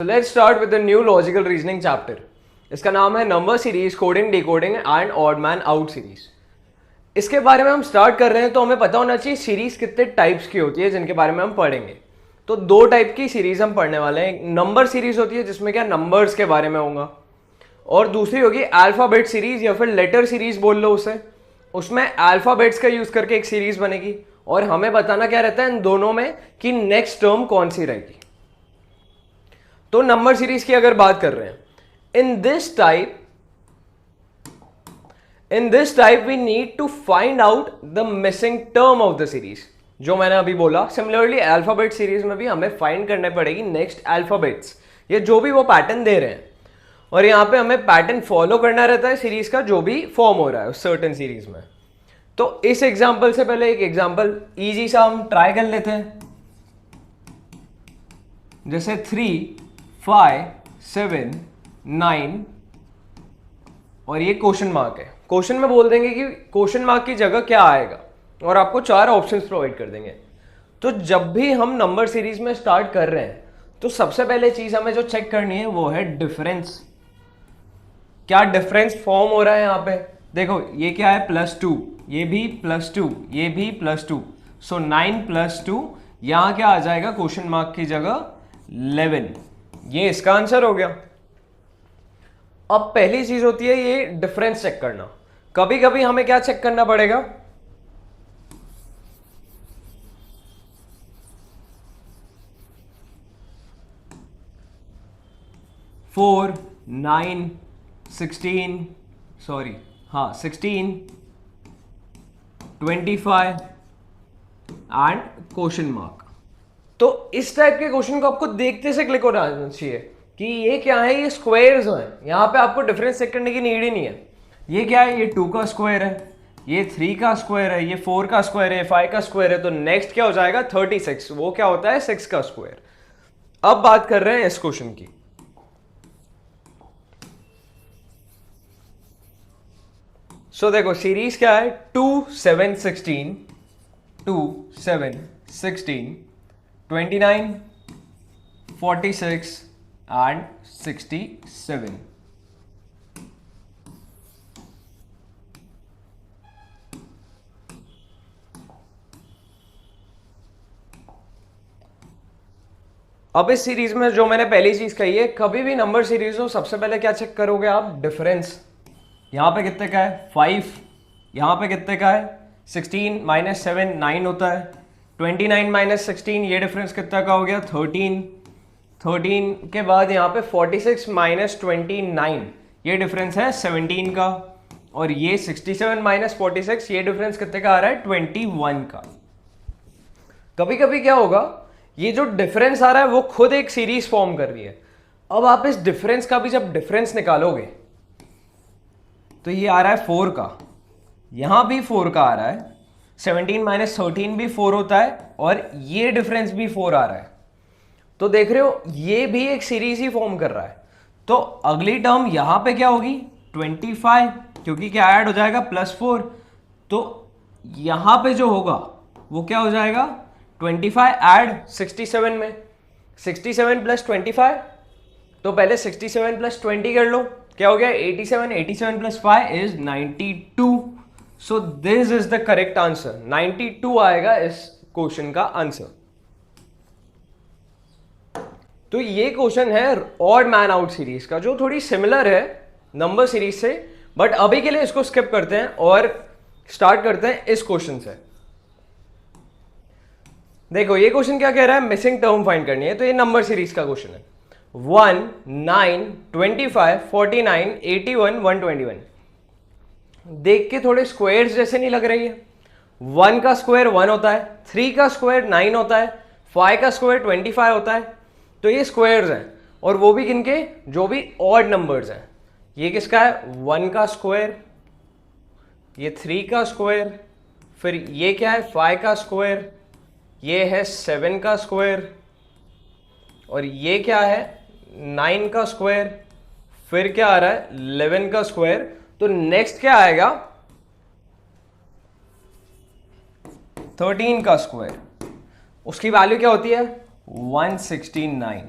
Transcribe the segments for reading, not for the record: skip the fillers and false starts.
Let's start with the new logical reasoning chapter. इसका नाम है number series, coding, decoding and odd man out series. इसके बारे में हम स्टार्ट कर रहे हैं तो हमें पता होना चाहिए सीरीज कितने टाइप्स की होती है जिनके बारे में हम पढ़ेंगे। तो दो टाइप की सीरीज हम पढ़ने वाले हैं। एक नंबर सीरीज होती है जिसमें क्या नंबर्स के बारे में होगा, और दूसरी होगी अल्फाबेट सीरीज या फिर लेटर सीरीज बोल लो उसे। उसमें अल्फाबेट्स का यूज करके एक सीरीज बनेगी और हमें बताना क्या रहता है इन दोनों में कि नेक्स्ट टर्म कौन सी रहेगी। तो नंबर सीरीज की अगर बात कर रहे हैं, in this type we need to find out the missing term of the series, जो मैंने अभी बोला। सिमिलरली अल्फाबेट सीरीज में भी हमें फाइंड करने पड़ेगी नेक्स्ट अल्फाबेट्स, ये जो भी वो पैटर्न दे रहे हैं, और यहाँ पे हमें पैटर्न फॉलो करना रहता है सीरीज का जो भी फॉर्म हो रहा है उस सर्टेन सीरीज में। तो इस एग्जाम्पल से पहले एक एग्जाम्पल इजी सा हम ट्राई कर लेते हैं, जैसे 3, 5, 7, 9 और ये क्वेश्चन मार्क है। क्वेश्चन में बोल देंगे कि क्वेश्चन मार्क की जगह क्या आएगा और आपको 4 ऑप्शंस प्रोवाइड कर देंगे। तो जब भी हम नंबर सीरीज में स्टार्ट कर रहे हैं तो सबसे पहले चीज हमें जो चेक करनी है वो है डिफरेंस। क्या डिफरेंस फॉर्म हो रहा है यहाँ पे? देखो ये क्या है, +2, ये भी +2, ये भी +2, सो 9 + 2, यहां क्या आ जाएगा क्वेश्चन मार्क की जगह 11। ये इसका आंसर हो गया। अब पहली चीज होती है ये डिफरेंस चेक करना। कभी कभी हमें क्या चेक करना पड़ेगा, फोर, 9, 16, 16, 25 एंड क्वेश्चन मार्क। तो इस टाइप के क्वेश्चन को आपको देखते से क्लिक हो जाना चाहिए कि ये क्या है, ये स्क्वायर्स हैं। यहां पे आपको डिफरेंस चेक करने की नीड ही नहीं है। ये क्या है, ये 2 का स्क्वायर है, ये 3 का स्क्वायर है, ये 4 का स्क्वायर है, 5 का स्क्वायर है। तो नेक्स्ट क्या हो जाएगा 36, वो क्या होता है 6 का स्क्वायर। अब बात कर रहे हैं इस क्वेश्चन की। सो देखो सीरीज क्या है, 2, 7, 16, 2, 7, 16, 29, 46 एंड 67। अब इस सीरीज में जो मैंने पहली चीज कही है, कभी भी नंबर सीरीज हो सबसे पहले क्या चेक करोगे आप, डिफरेंस। यहां पे कितने का है 5, यहां पे कितने का है 16 - 7 9 होता है, 29 - 16 ये डिफरेंस कितना का हो गया 13, 13 के बाद यहाँ पे 46 - 29 ये डिफरेंस है 17 का, और ये 67 - 46 ये डिफरेंस कितने का आ रहा है 21 का। कभी कभी क्या होगा, ये जो डिफरेंस आ रहा है वो खुद एक सीरीज फॉर्म कर रही है। अब आप इस डिफरेंस का भी जब डिफरेंस निकालोगे तो ये आ रहा है 4 का, यहां भी 4 का आ रहा है, 17 - 13 भी 4 होता है, और ये डिफरेंस भी 4 आ रहा है। तो देख रहे हो ये भी एक सीरीज ही फॉर्म कर रहा है। तो अगली टर्म यहां पे क्या होगी 25, क्योंकि क्या ऐड हो जाएगा +4। तो यहां पे जो होगा वो क्या हो जाएगा 25 ऐड 67 में, 67 + 25। तो पहले 67 + 20 कर लो, क्या हो गया 87, 87 + 5 is 92। So this is the correct answer, 92 आएगा इस क्वेश्चन का आंसर। तो ये क्वेश्चन है ऑड मैन आउट सीरीज का, जो थोड़ी सिमिलर है नंबर सीरीज से, बट अभी के लिए इसको स्किप करते हैं और स्टार्ट करते हैं इस क्वेश्चन से। देखो ये क्वेश्चन क्या कह रहा है, मिसिंग टर्म फाइंड करनी है। तो ये नंबर सीरीज का क्वेश्चन है, 1, 9, 25, 49, 81, 121। देख के थोड़े स्क्वायर्स जैसे नहीं लग रही है। 1 का स्क्वायर 1 होता है, 3 का स्क्वायर 9 होता है, 5 का स्क्वायर 25 होता है। तो ये स्क्वायर्स हैं, और वो भी किनके, जो भी ऑड नंबर्स हैं। ये किसका है 1 का स्क्वायर, ये 3 का स्क्वायर, फिर ये क्या है 5 का स्क्वायर, ये है 7 का स्क्वायर, और ये क्या है 9 का स्क्वायर, फिर क्या आ रहा है 11 का स्क्वायर। तो नेक्स्ट क्या आएगा 13 का स्क्वायर, उसकी वैल्यू क्या होती है 169।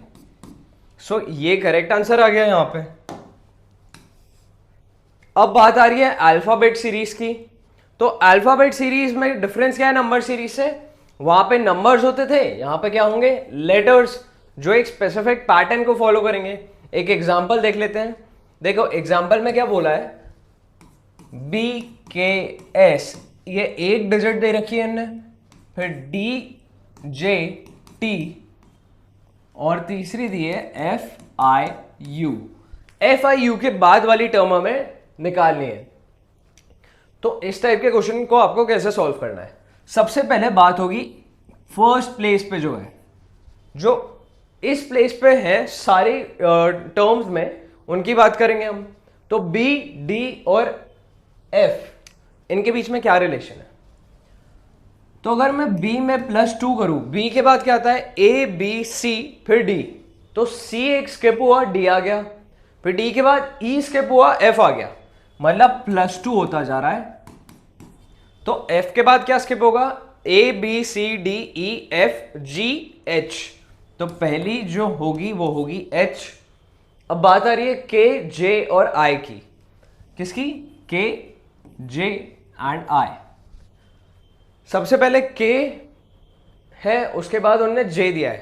सो ये करेक्ट आंसर आ गया यहां पे। अब बात आ रही है अल्फाबेट सीरीज की। तो अल्फाबेट सीरीज में डिफरेंस क्या है नंबर सीरीज से? वहां पे नंबर्स होते थे, यहां पे क्या होंगे? लेटर्स, जो एक स्पेसिफिक पैटर्न को फॉलो करेंगे। एक एग्जांपल देख लेते हैं। देखो एग्जांपल में क्या बोला है, बी के एस, ये एक डिजिट दे रखी है इनने, फिर डी जे टी, और तीसरी दी है F I you. F I you के बाद वाली टर्म हमें निकालनी है। तो इस टाइप के क्वेश्चन को आपको कैसे सॉल्व करना है? सबसे पहले बात होगी फर्स्ट प्लेस पे जो है, जो इस प्लेस पे है सारी टर्म्स में, उनकी बात करेंगे हम। तो बी डी और एफ, इनके बीच में क्या रिलेशन है? तो अगर मैं b में +2 करूं, b के बाद क्या आता है? a b c फिर d, तो c एक स्किप हुआ, d आ गया, फिर d के बाद e स्किप हुआ, f आ गया, मतलब +2 होता जा रहा है। तो f के बाद क्या स्किप होगा? a b c d e f g h, तो पहली जो होगी वो होगी h। अब बात आ रही है k j और i की। किसकी? k j and i। सबसे पहले k है, उसके बाद उन्होंने j दिया है।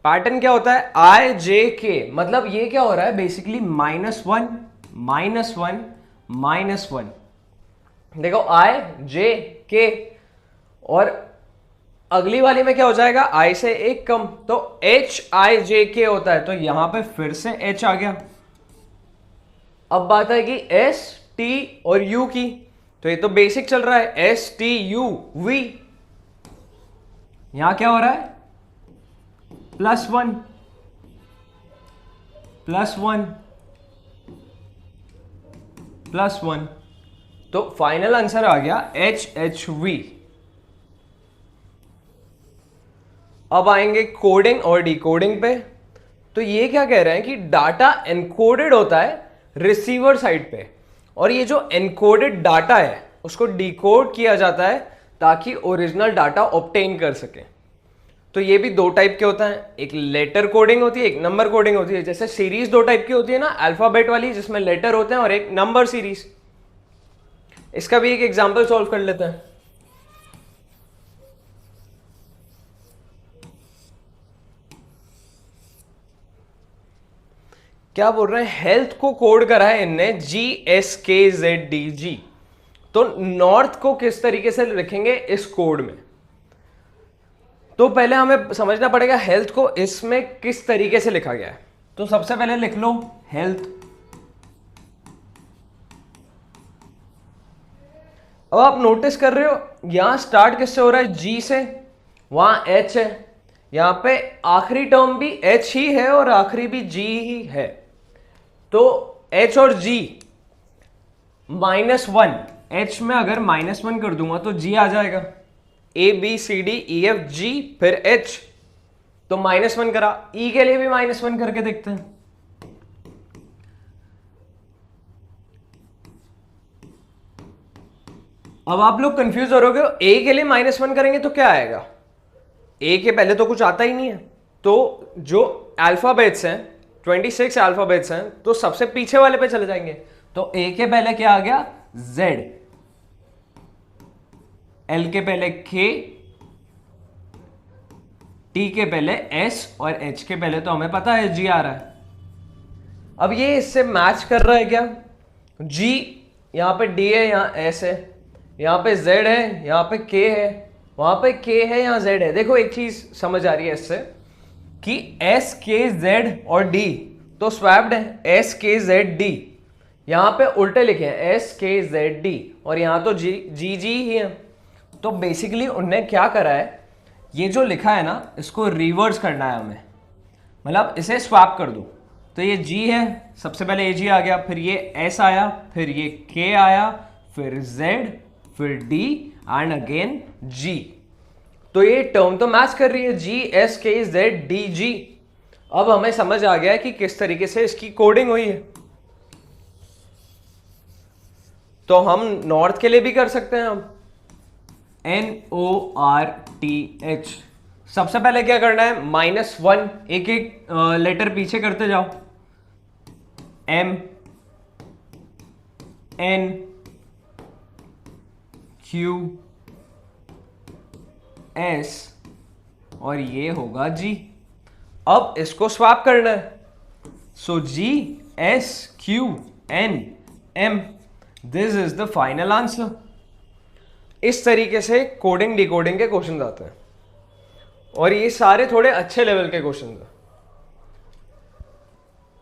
पैटर्न क्या होता है? i j k, मतलब ये क्या हो रहा है बेसिकली? -1 -1 -1। देखो i j k, और अगली वाली में क्या हो जाएगा? i से एक कम, तो h i j k होता है, तो यहां पे फिर से h आ गया। अब बात आएगी s t और u की। तो ये तो बेसिक चल रहा है, S T U V। यहां क्या हो रहा है? +1 +1 +1, तो फाइनल आंसर आ गया H H V। अब आएंगे कोडिंग और डिकोडिंग पे। तो ये क्या कह रहे हैं कि डाटा एनकोडेड होता है रिसीवर साइड पे, और ये जो एनकोडेड डाटा है उसको डिकोड किया जाता है ताकि ओरिजिनल डाटा ऑब्टेन कर सके। तो ये भी दो टाइप के होता है, एक लेटर कोडिंग होती है, एक नंबर कोडिंग होती है। जैसे सीरीज दो टाइप की होती है ना, अल्फाबेट वाली जिसमें लेटर होते हैं, और एक नंबर सीरीज। इसका भी एक एग्जांपल सॉल्व कर लेते हैं। क्या बोल रहे हैं? हेल्थ को कोड करा है इनने GSKZDG। तो नॉर्थ को किस तरीके से लिखेंगे इस कोड में? तो पहले हमें समझना पड़ेगा हेल्थ को इसमें किस तरीके से लिखा गया है। तो सबसे पहले लिख लो हेल्थ। अब आप नोटिस कर रहे हो यहां स्टार्ट किससे हो रहा है? G से, वहां H है, यहां पे आखिरी टर्म भी H ही है और आखिरी भी G ही है। तो H और G -1, H में अगर -1 कर दूंगा तो G आ जाएगा। A B C D E F G फिर H, तो -1 करा। E के लिए भी -1 करके देखते हैं। अब आप लोग कंफ्यूज हो रहे हो, A के लिए -1 करेंगे तो क्या आएगा? A के पहले तो कुछ आता ही नहीं है। तो जो अल्फाबेट्स हैं 26 अल्फाबेट्स हैं, तो सबसे पीछे वाले पे चले जाएंगे। तो A के पहले क्या आ गया? Z, L के पहले K, T के पहले S, और H के पहले तो हमें पता है G आ रहा है। अब ये इससे मैच कर रहा है क्या? G यहां पे D है, यहां S है, यहां पे Z है, यहां पे K है, वहां पे K है, यहां Z है। देखो एक चीज समझ आ रही है इससे कि S K Z और D तो स्वैप्ड है, S K Z D। यहां पे उल्टे लिखे हैं S K Z D, और यहां तो G G G ही है। तो बेसिकली उनने क्या करा है, ये जो लिखा है ना इसको रिवर्स करना है हमें, मतलब इसे स्वैप कर दो। तो ये G है, सबसे पहले ये G आ गया, फिर ये S आया, फिर ये K आया, फिर Z, फिर D एंड अगेन G। तो ये टर्म तो मैच कर रही है, G S K Z D G। अब हमें समझ आ गया है कि किस तरीके से इसकी कोडिंग हुई है। तो हम नॉर्थ के लिए भी कर सकते हैं, हम NORTH, सबसे पहले क्या करना है, -1, एक एक लेटर पीछे करते जाओ, M N Q S और ये होगा G। अब इसको स्वैप करना है, सो G S Q N M, this is the final answer. इस तरीके से कोडिंग डिकोडिंग के क्वेश्चन आते हैं और ये सारे थोड़े अच्छे लेवल के क्वेश्चन हैं।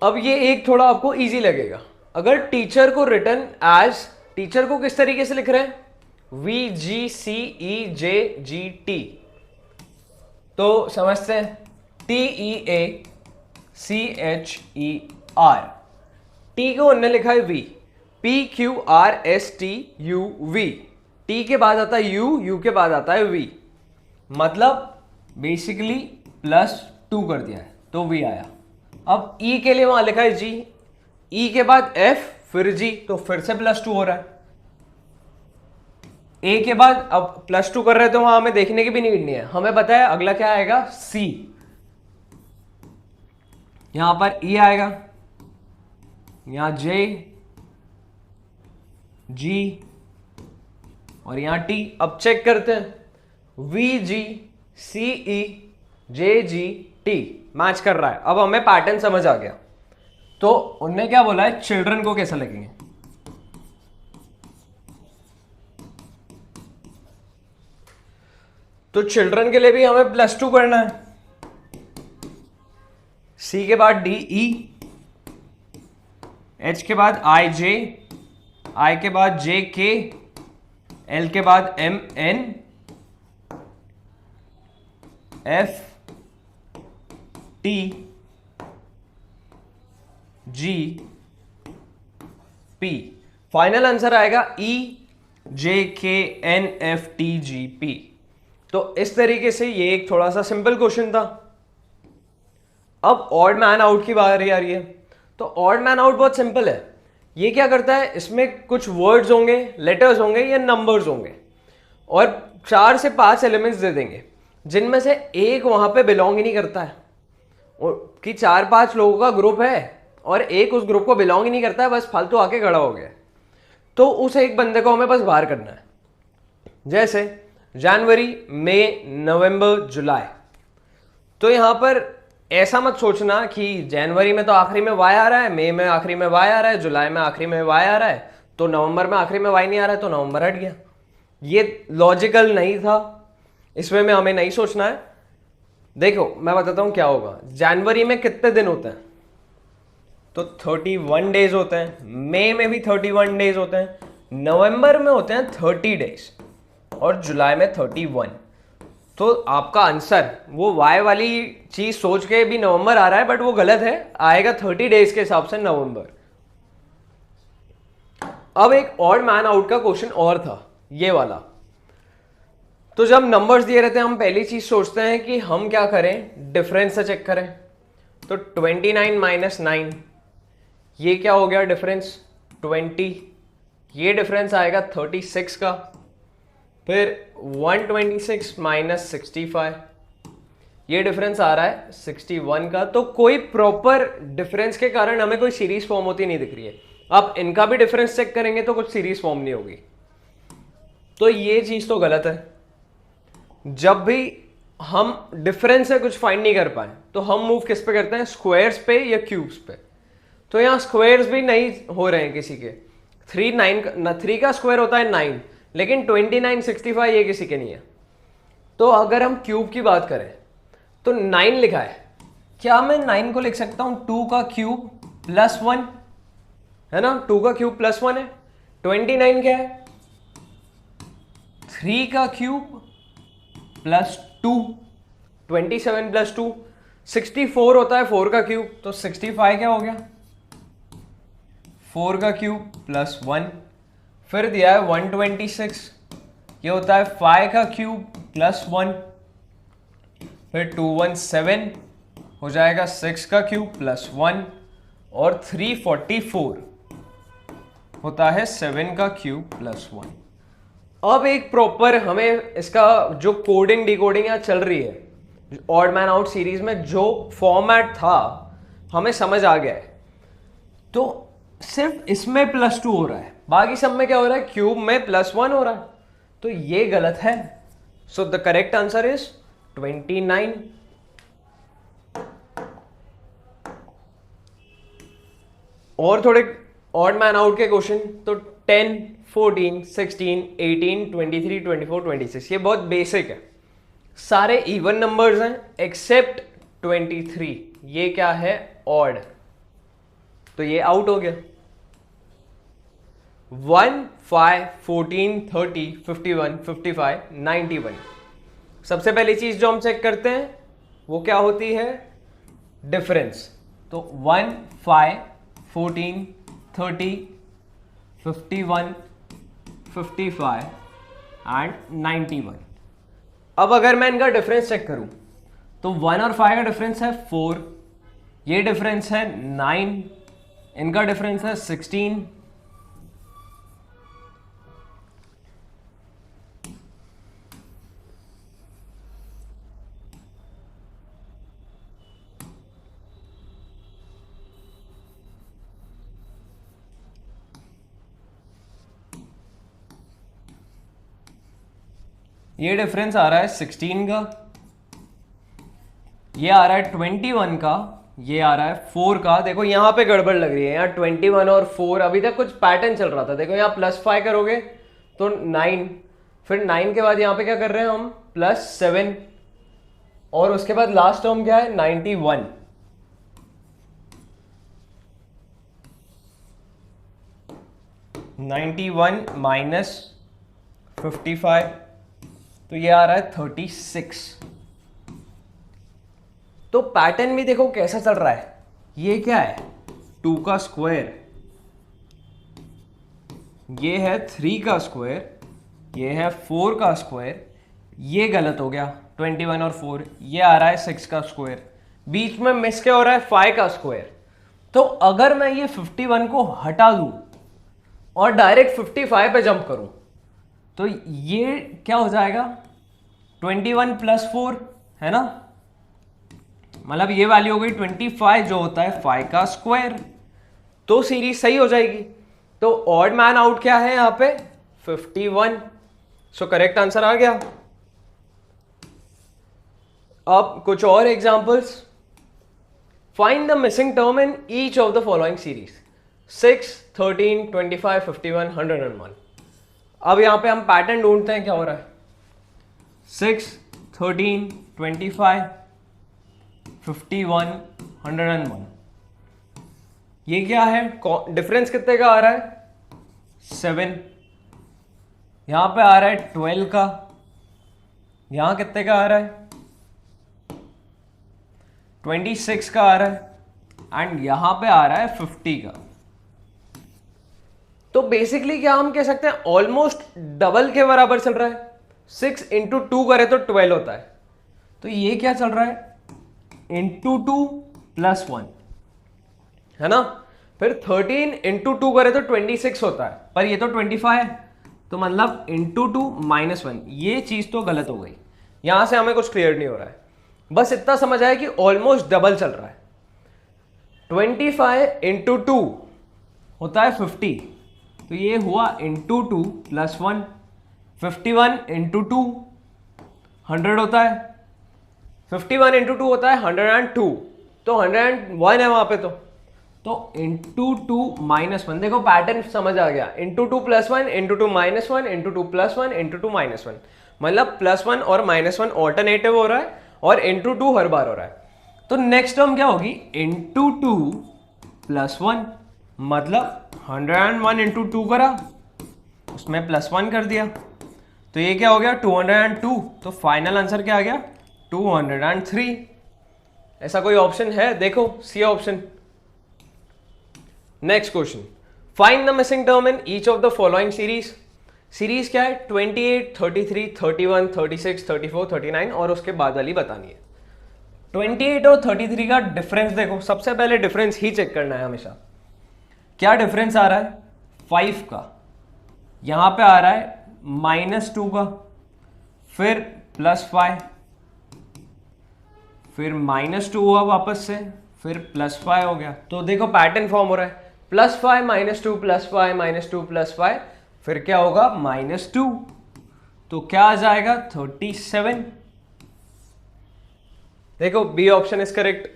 अब ये एक थोड़ा आपको इजी लगेगा। अगर टीचर को रिटर्न एज, टीचर को किस तरीके से लिख रहे हैं, VGCEJGT, तो समझते हैं TEACHER, टी को उन्होंने लिखा है V, PQRSTUV, टी के बाद आता है U, U के बाद आता है V, मतलब बेसिकली +2 कर दिया है तो V आया। अब E के लिए वहां लिखा है G, E के बाद F फिर G, तो फिर से +2 हो रहा है। A के बाद अब +2 कर रहे हैं तो वहां हमें देखने की भी नीड नहीं है, हमें बताया अगला क्या आएगा, C। यहां पर E आएगा, यहां J, G और यहां T। अब चेक करते हैं, VGCEJGT मैच कर रहा है। अब हमें पैटर्न समझ आ गया। तो उनने क्या बोला है, चिल्ड्रन को कैसे लिखेंगे, तो चिल्ड्रन के लिए भी हमें +2 करना है। C के बाद DE, H के बाद IJ, I के बाद JK, L के बाद MN, F T G P। Final answer आएगा EJKNFTGP। तो इस तरीके से ये एक थोड़ा सा सिंपल क्वेश्चन था। अब ऑड मैन आउट की बारी आ रही है। तो ऑड मैन आउट बहुत सिंपल है। ये क्या करता है, इसमें कुछ वर्ड्स होंगे, लेटर्स होंगे या नंबर्स होंगे और 4 से 5 एलिमेंट्स दे देंगे जिनमें से एक वहां पे बिलोंग ही नहीं करता है, और कि 4-5 लोगों का ग्रुप है और एक उस ग्रुप को बिलोंग ही नहीं करता है, बस फालतू आके खड़ा हो गया। तो उस एक बंदे को हमें बस बाहर करना है। जैसे जनवरी, मई, नवंबर, जुलाई। तो यहां पर ऐसा मत सोचना कि जनवरी में तो आखिरी में वाई आ रहा है, मई में आखिरी में वाई आ रहा है, जुलाई में आखिरी में वाई आ रहा है, तो नवंबर में आखिरी में वाई नहीं आ रहा है तो नवंबर हट गया। ये लॉजिकल नहीं था, इसमें में हमें नहीं सोचना है। देखो मैं बताता हूं क्या होगा। जनवरी में कितने दिन होते हैं, तो 31 डेज होते हैं, मई में भी 31 डेज होते हैं, नवंबर में होते हैं 30 डेज और जुलाई में 31। तो आपका आंसर वो वाई वाली चीज सोच के भी नवंबर आ रहा है, बट वो गलत है, आएगा 30 डेज के हिसाब से नवंबर। अब एक ऑड मैन आउट का क्वेश्चन और था, ये वाला। तो जब नंबर्स दिए रहते हैं हम पहली चीज सोचते हैं कि हम क्या करें, डिफरेंस से चेक करें। तो 29 - 9, ये क्या हो गया डिफरेंस, 20। ये डिफरेंस आएगा 36 का। फिर 126 - 65, ये डिफरेंस आ रहा है 61 का। तो कोई प्रॉपर डिफरेंस के कारण हमें कोई सीरीज फॉर्म होती नहीं दिख रही है। अब इनका भी डिफरेंस चेक करेंगे तो कुछ सीरीज फॉर्म नहीं होगी, तो ये चीज तो गलत है। जब भी हम डिफरेंस से कुछ फाइंड नहीं कर पाए तो हम मूव किस पे करते हैं, स्क्वायर्स पे या क्यूब्स पे। तो यहां स्क्वायर्स भी नहीं हो रहे हैं किसी के। 3 का स्क्वायर होता है 9, लेकिन 29 65 ये किसी के नहीं है। तो अगर हम क्यूब की बात करें तो 9 लिखा है, क्या मैं 9 को लिख सकता हूं 2 का क्यूब +1, है ना, 2 का क्यूब +1 है। 29 क्या है, 3 का क्यूब +2, 27 +2, 64 होता है 4 का क्यूब, तो 65 क्या हो गया, 4 का क्यूब +1। फिर दिया है 126, ये होता है 5 का क्यूब +1। फिर 217 हो जाएगा 6 का क्यूब +1, और 344 होता है 7 का क्यूब +1। अब एक प्रॉपर हमें इसका जो कोडिंग डिकोडिंग यहाँ चल रही है, ऑड मैन आउट सीरीज में जो फॉर्मेट था हमें समझ आ गया है। तो सिर्फ इसमें +2 हो रहा है, बाकी सब में क्या हो रहा है, क्यूब में +1 हो रहा है, तो ये गलत है। So the correct answer is 29। और थोड़े ऑड मैन आउट के क्वेश्चन, तो 10, 14, 16, 18, 23, 24, 26, ये बहुत बेसिक है, सारे इवन नंबर्स हैं एक्सेप्ट 23, ये क्या है, ऑड, तो ये आउट हो गया। 1, 5, 14, 30, 51, 55, 91। सबसे पहली चीज जो हम चेक करते हैं वो क्या होती है, डिफरेंस। तो 1, 5, 14, 30, 51, 55 एंड 91। अब अगर मैं इनका डिफरेंस चेक करूं तो 1 और 5 का डिफरेंस है 4, ये डिफरेंस है 9, इनका डिफरेंस है 16, ये डिफरेंस आ रहा है 16 का, ये आ रहा है 21 का, ये आ रहा है 4 का। देखो यहां पे गड़बड़ लग रही है, यहाँ 21 और 4 अभी तक कुछ पैटर्न चल रहा था। देखो यहाँ +5 करोगे तो 9, फिर 9 के बाद यहाँ पे क्या कर रहे हैं हम, +7, और उसके बाद लास्ट टर्म क्या है, 91। -55, तो ये आ रहा है 36। तो पैटर्न भी देखो कैसा चल रहा है, ये क्या है, 2 का स्क्वायर, ये है 3 का स्क्वायर, ये है 4 का स्क्वायर, ये गलत हो गया 21 और 4, ये आ रहा है 6 का स्क्वायर, बीच में मिस क्या हो रहा है, 5 का स्क्वायर। तो अगर मैं ये 51 को हटा दूं और डायरेक्ट 55 पे जंप करूं तो ये क्या हो जाएगा, 21 + 4 है ना, मतलब ये वैल्यू हो गई 25 जो होता है 5 का स्क्वायर, तो सीरीज सही हो जाएगी। तो ऑड मैन आउट क्या है यहां पे, 51। सो करेक्ट आंसर आ गया। अब कुछ और examples, find the missing term in each of the following series, 6, 13, 25, 51, 101। अब यहां पे हम पैटर्न ढूंढते हैं क्या हो रहा है, 6, 13, 25, 51, 101, ये क्या है, डिफरेंस कितने का आ रहा है, 7, यहां पे आ रहा है 12 का, यहां कितने का आ रहा है, 26 का आ रहा है, एंड यहां पे आ रहा है 50 का। तो बेसिकली क्या हम कह सकते हैं, ऑलमोस्ट डबल के बराबर चल रहा है। 6 × 2 करे तो 12 होता है, तो ये क्या चल रहा है, × 2 + 1 है ना। फिर 13 × 2 करे तो 26 होता है, पर ये तो 25 है, तो मतलब × 2 - 1, ये चीज तो गलत हो गई। यहां से हमें कुछ क्लियर नहीं हो रहा है, बस इतना समझ आया कि ऑलमोस्ट डबल चल रहा है। 25 × 2 होता है 50, तो ये हुआ × 2 + 1। 51 × 2 100 होता है, 51 × 2 होता है 102, तो 101 है वहां पे। तो × 2 - 1, देखो पैटर्न समझ आ गया, × 2 + 1, × 2 - 1, × 2 + 1, × 2 - 1, मतलब +1 और -1 ऑल्टरनेटिव हो रहा है और × 2 हर बार हो रहा है। तो नेक्स्ट टर्म क्या होगी, × 2 + 1, मतलब 101 × 2 करा, उसमें +1 कर दिया, तो ये क्या हो गया, 202। तो फाइनल आंसर क्या आ गया, 203। ऐसा कोई ऑप्शन है, देखो C option. Next question, find the missing term in each of the following series. Series क्या है, 28, 33, 31, 36, 34, 39, और उसके बाद वाली बतानी है। 28 और 33 का डिफरेंस देखो, सबसे पहले डिफरेंस ही चेक करना है हमेशा। क्या डिफरेंस आ रहा है, 5 का, यहां पे आ रहा है -2 का, फिर +5, फिर -2 हुआ वापस से, फिर +5 हो गया। तो देखो पैटर्न फॉर्म हो रहा है, +5 -2 +5 -2 +5, फिर क्या होगा -2, तो क्या आ जाएगा 37। देखो बी ऑप्शन इज करेक्ट।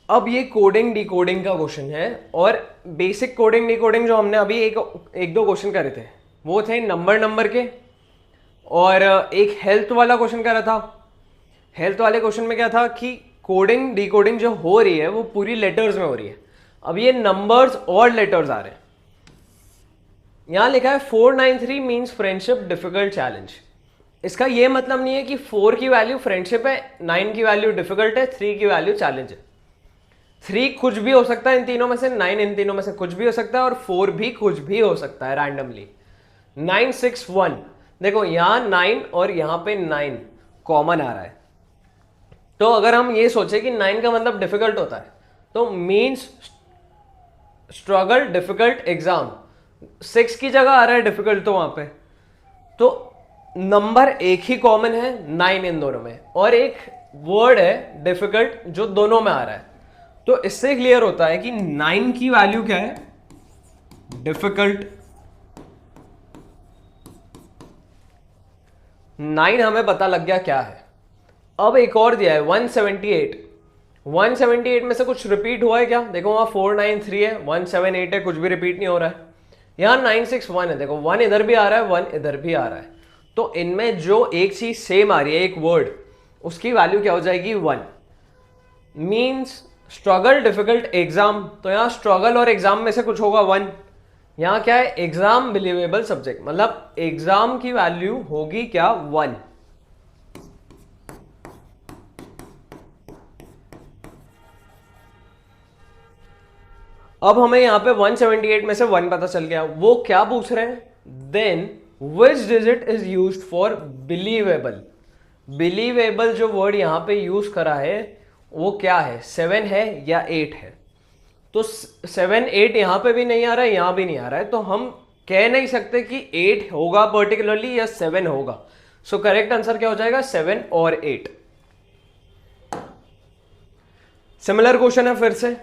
अब ये कोडिंग डिकोडिंग का क्वेश्चन है, और बेसिक कोडिंग डिकोडिंग जो हमने अभी एक दो क्वेश्चन करे थे वो थे नंबर के, और एक हेल्थ वाला क्वेश्चन करा था। हेल्थ वाले क्वेश्चन में क्या था कि कोडिंग डिकोडिंग जो हो रही है वो पूरी लेटर्स में हो रही है। अब ये नंबर्स और लेटर्स आ रहे हैं। यहां लिखा है 493 मीन्स फ्रेंडशिप डिफिकल्ट चैलेंज। इसका ये मतलब नहीं है कि 4 की वैल्यू फ्रेंडशिप है, 9 की वैल्यू डिफिकल्ट है, 3 की वैल्यू चैलेंज है। 3 कुछ भी हो सकता है इन तीनों में से, 9 इन तीनों में से कुछ भी हो सकता है, और 4 भी कुछ भी हो सकता है रैंडमली। 961, देखो यहां 9 और यहां पे 9 कॉमन आ रहा है। तो अगर हम ये सोचे कि 9 का मतलब डिफिकल्ट होता है, तो मीन्स स्ट्रगल डिफिकल्ट एग्जाम, 6 की जगह आ रहा है डिफिकल्ट, तो वहां पे तो नंबर एक ही कॉमन है 9 इन दोनों में, और एक वर्ड है डिफिकल्ट जो दोनों में आ रहा है। तो इससे क्लियर होता है कि 9 की वैल्यू क्या है, डिफिकल्ट। 9 हमें पता लग गया क्या है। अब एक और दिया है 178। 178 में से कुछ रिपीट हुआ है क्या? देखो वहां 493 है, 178 है, कुछ भी रिपीट नहीं हो रहा है। यहां 961 है, देखो 1 इधर भी आ रहा है, 1 इधर भी आ रहा है। तो इनमें जो एक चीज सेम आ रही है, एक वर्ड, उसकी वैल्यू क्या हो जाएगी 1। मीन्स स्ट्रगल डिफिकल्ट एग्जाम, तो यहां स्ट्रगल और एग्जाम में से कुछ होगा 1। यहां क्या है, एग्जाम बिलीवेबल सब्जेक्ट, मतलब एग्जाम की वैल्यू होगी क्या 1। अब हमें यहां पे 178 में से 1 पता चल गया। वो क्या पूछ रहे हैं, then which digit is used for believable. Believable जो वर्ड यहां पे यूज करा है वो क्या है, 7 है या 8 है। तो 7 8 यहां पे भी नहीं आ रहा है, यहां भी नहीं आ रहा है, तो हम कह नहीं सकते कि 8 होगा पर्टिकुलरली या 7 होगा। सो करेक्ट आंसर क्या हो जाएगा, 7 और 8। सिमिलर क्वेश्चन है फिर से।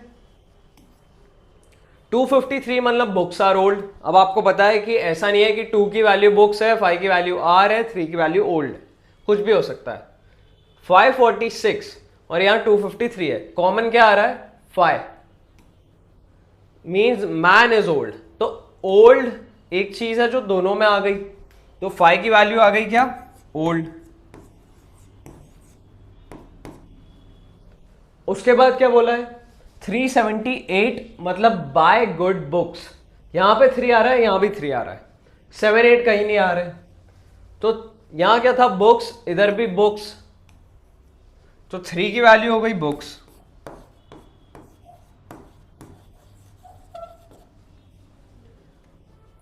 253 मतलब बुक्स आर ओल्ड। अब आपको पता है कि ऐसा नहीं है कि 2 की वैल्यू बुक्स है, 5 की वैल्यू आर है, 3 की वैल्यू ओल्ड है, कुछ भी हो सकता है। 546 और यहां 253 है, कॉमन क्या आ रहा है 5, मीन्स मैन इज ओल्ड। तो ओल्ड एक चीज है जो दोनों में आ गई, तो 5 की वैल्यू आ गई क्या, ओल्ड। उसके बाद क्या बोला है, 378 मतलब बाय गुड बुक्स। यहां पे 3 आ रहा है, यहां भी 3 आ रहा है, 7 8 कहीं नहीं आ रहे। तो यहां क्या था, बुक्स, इधर भी बुक्स, तो 3 की वैल्यू हो गई बुक्स।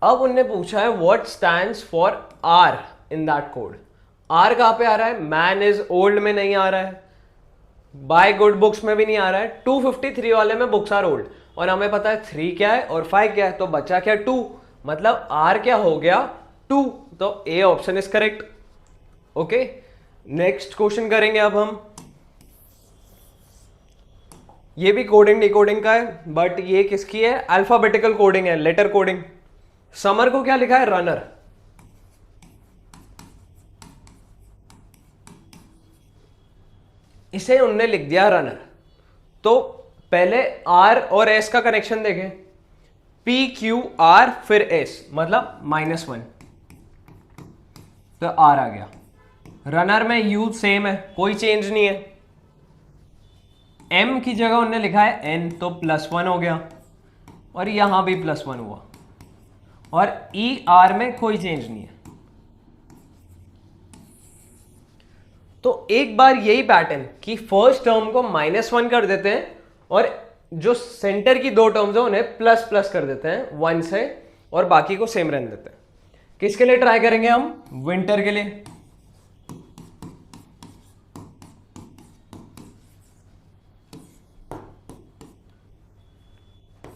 अब उनने पूछा है what stands for R in that code. R कहां पे आ रहा है, मैन इज ओल्ड में नहीं आ रहा है, बाय गुड बुक्स में भी नहीं आ रहा है, 253 वाले में बुक्स आर ओल्ड, और हमें पता है 3 क्या है और 5 क्या है, तो बचा क्या 2, मतलब आर क्या हो गया 2। तो A option is correct. Okay, next question करेंगे अब हम। ये भी कोडिंग डिकोडिंग का है, बट ये किसकी है, अल्फाबेटिकल कोडिंग है, लेटर कोडिंग। समर को क्या लिखा है, रनर। इसे उनने लिख दिया रनर। तो पहले आर और एस का कनेक्शन देखें, पी क्यू आर फिर एस, मतलब -1, तो आर आ गया। रनर में यू सेम है, कोई चेंज नहीं है। एम की जगह उन्होंने लिखा है एन, तो +1 हो गया, और यहां भी +1 हुआ, और ई आर में कोई चेंज नहीं है। तो एक बार यही पैटर्न कि फर्स्ट टर्म को -1 कर देते हैं, और जो सेंटर की 2 टर्म्स है उन्हें ++ कर देते हैं 1 से, और बाकी को सेम रहने देते हैं। किसके लिए ट्राई करेंगे हम, विंटर के लिए।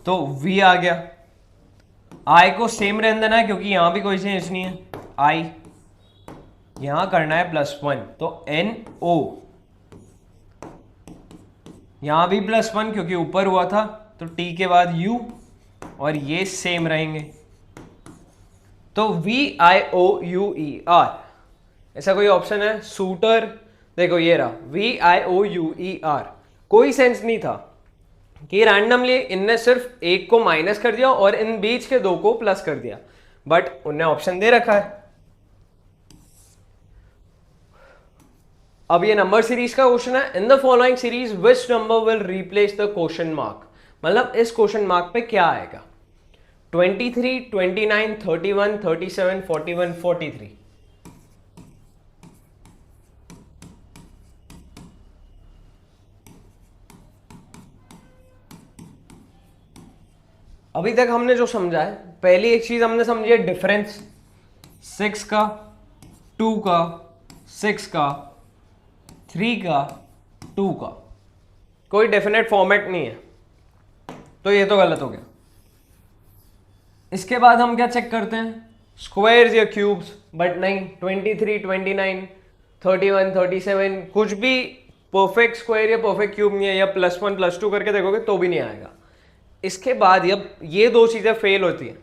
तो V आ गया, I को सेम रहने देना है क्योंकि यहां भी कोई चेंज नहीं है, I। यहां करना है +1, तो NO, यहां भी +1 क्योंकि ऊपर हुआ था, तो T के बाद U और ये सेम रहेंगे, तो VIOUER। ऐसा कोई ऑप्शन है? शूटर, देखो ये रहा VIOUER। कोई सेंस नहीं था कि रैंडमली इनने सिर्फ एक को माइनस कर दिया और इन बीच के दो को प्लस कर दिया, बट उनने ऑप्शन दे रखा है। अब ये नंबर सीरीज का क्वेश्चन है, in the following series which number will replace the question mark, मतलब इस क्वेश्चन मार्क पे क्या आएगा? 23, 29, 31, 37, 41, 43। अभी तक हमने जो समझा है, पहली एक चीज हमने समझी है डिफरेंस, 6 का, 2 का, 6 का, 3 का, 2 का, कोई डेफिनेट फॉर्मेट नहीं है, तो ये तो गलत हो गया। इसके बाद हम क्या चेक करते हैं? स्क्वायर्स या क्यूब्स, बट नहीं, 23, 29, 31, 37 कुछ भी परफेक्ट स्क्वायर या परफेक्ट क्यूब नहीं है, या +1 +2 करके देखोगे तो भी नहीं आएगा। इसके बाद जब ये दो चीजें फेल होती हैं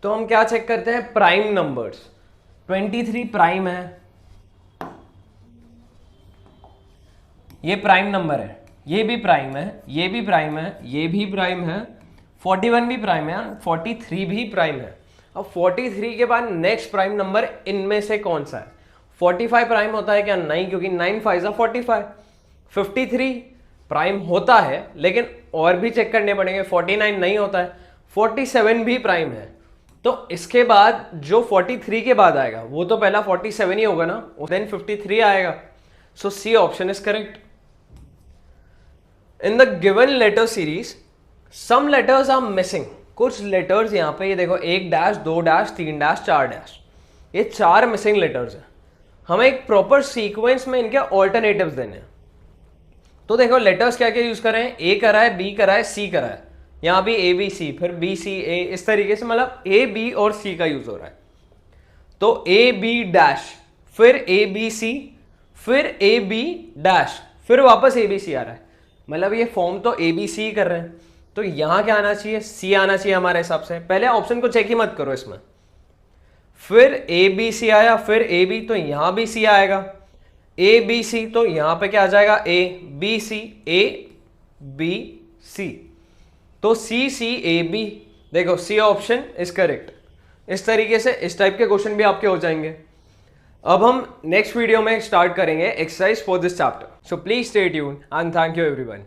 तो हम क्या चेक करते हैं? Prime numbers. 23 प्राइम है, ये प्राइम नंबर है, ये भी प्राइम है, ये भी प्राइम है, ये भी प्राइम है, 41 भी प्राइम है, 43 भी प्राइम है। अब 43 के बाद नेक्स्ट प्राइम नंबर इनमें से कौन सा है? 45 प्राइम होता है क्या? नहीं, क्योंकि 9 5 45। 53 प्राइम होता है, लेकिन और भी चेक करने पड़ेंगे, 49 नहीं होता है, 47 भी प्राइम है। तो इसके बाद जो 43 के बाद आएगा वो तो पहला 47 ही होगा ना, देन 53 आएगा। So C option is correct. In the given letter series some letters are missing, कुछ लेटर्स यहां पे, ये देखो 1 डैश 2 डैश 3 डैश 4 डैश, ये 4 मिसिंग लेटर्स हैं। हमें एक प्रॉपर सीक्वेंस में इनके ऑल्टरनेटिव्स देने हैं। तो देखो लेटर्स क्या क्या यूज कर रहे हैं, ए करा है, बी करा है, सी करा है, यहां भी ए बी सी, फिर बी सी ए, इस तरीके से मतलब ए बी और सी का यूज हो रहा है। तो ए बी डैश, फिर ए बी सी, फिर ए बी डैश, फिर वापस ए बी सी आ रहा है, मतलब ये फॉर्म तो ए बी सी कर रहे हैं। तो यहां क्या आना चाहिए? सी आना चाहिए हमारे हिसाब से। पहले ऑप्शन को चेक ही मत करो इसमें, फिर ए बी सी आया, फिर ए बी, तो यहां भी सी आएगा, ए बी सी, तो यहां पे क्या आ जाएगा? A B C, A B C, तो सी सी ए बी। देखो सी ऑप्शन इज करेक्ट। इस तरीके से इस टाइप के क्वेश्चन भी आपके हो जाएंगे। अब हम नेक्स्ट वीडियो में स्टार्ट करेंगे exercise for this chapter, so please stay tuned and thank you everyone.